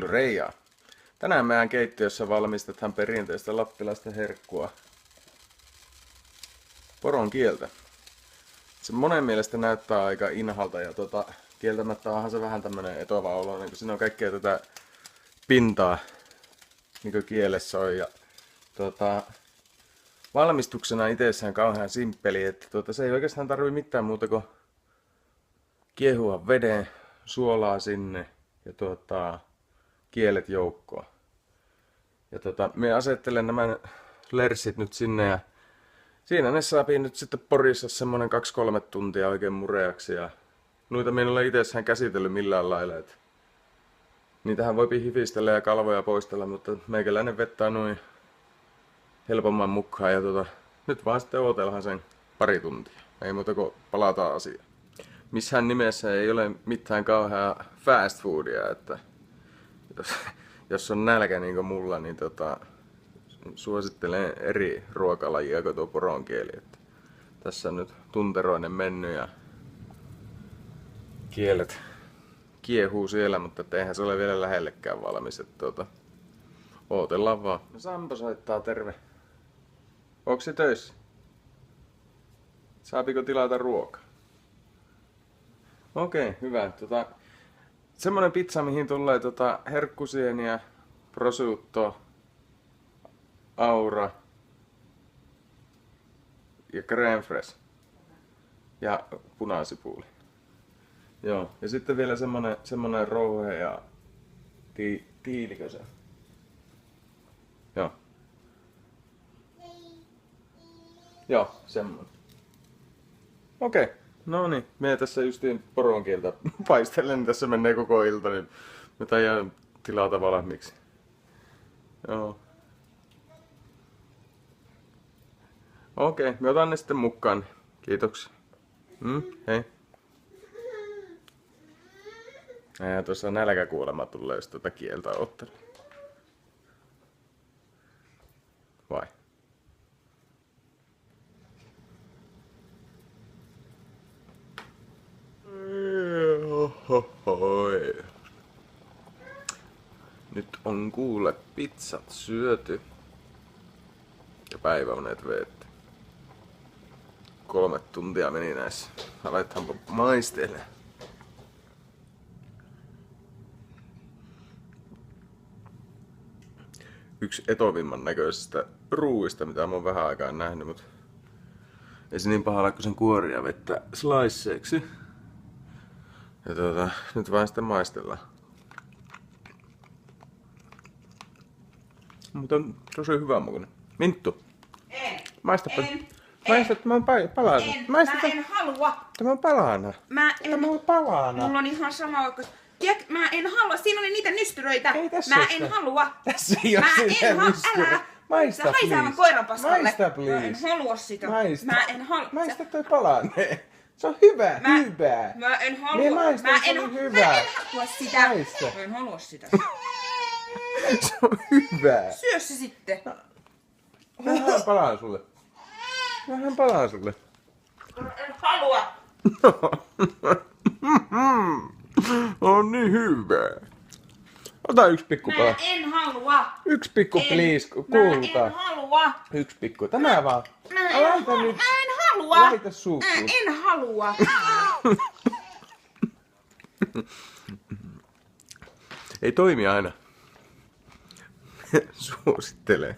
Reija. Tänään meidän keittiössä valmistetaan perinteistä lappilaista herkkua. Poron kieltä. Se monen mielestä näyttää aika inhalta ja kieltämättä onhan se vähän tämmönen etova olo, niin kun siinä on kaikkea tätä pintaa niin kielessä on. Ja, valmistuksena itsessään kauhean simppeli, että se ei oikeastaan tarvi mitään muuta kuin kiehua veden, suolaa sinne ja kielet joukkoon. Ja me asettelen nämä lersit nyt sinne ja siinä ne saapii nyt sitten porissa semmonen 2-3 tuntia oikein mureaksi ja noita minä en ole itsessään käsitellyt millään lailla. Et niitähän voi hifistellä ja kalvoja poistella, mutta meikäläinen vettää noin helpomman mukaan ja nyt vaan sitten odotellaan sen pari tuntia. Ei muuta kuin palataan asiaan. Missään nimessä ei ole mitään kauheaa fast foodia, että jos on nälkä niin kuin mulla, niin suosittelen eri ruokalajia kuin tuo poronkieli. Että tässä on nyt tunteroinen mennyt ja kielet kiehuu siellä, mutta eihän se ole vielä lähellekään valmis. Että ootellaan vaan. No Sampo soittaa, terve. Onks se töissä? Saapiko tilata ruokaa? Okei, hyvä. Semmonen pizza, mihin tulee herkkusieniä, prosciutto, aura ja crème fraîche ja punasipuli. Joo, ja sitten vielä semmonen rouhe ja tiilikö se? Joo. Joo, semmonen. Okei. No niin, me tässä justiin poronkieltä paistelen, niin tässä menee koko ilta, niin me taidan tilata valmiiksi. Joo. Okei, me otan ne sitten mukaan. Kiitoksia. Hei. Ja tuossa nälkäkuolema tulee, jos tuota kieltä ottelee. Vai? Ohohoi. Nyt on kuule pizzat syöty ja päiväunet veetty. 3 tuntia meni näissä. Aletaanpa maistelemaan. Yksi etovimman näköisestä ruuista, mitä mä oon vähän aikaa nähnyt, mutta ei se niin pahalla kuin sen kuoria vettä sliceeksi. Ja nyt vaan sitten maistellaan. Mutta on tosi hyvä makuinen. Minttu. En. Maistapa. En. Maistat tämän palana. En. Mä en halua. Tämä on palana. Tämä on palana. Mulla on ihan sama vaikka. Mä en halua. Siinä oli niitä nystyröitä. Ei tässä mä ole en sitä. halua. Tässä ei ole sitä nystyröitä. Maista, se haisee aivan koiran paskalle. Maista, please. Mä en halua sitä. Maista. Mä en halua. Maista toi palane. Se on hyvä, hyvä. Mä en halua. Niin maista, mä se en, on hyvä. Mä en halua sitä. Maista. Mä en halua sitä. Se on hyvä. Syö se sitten. Vähän palaan sulle. Vähän palaan sulle. Mä en halua. On niin hyvä. Ota yksi pikku pala. Mä en halua. Yksi pikku please, kulta. Mä en halua. Yksi pikku. Tämä vaan. Mä en halua. Laita suuhun. Mä en halua. Ei toimi aina. Suosittelen.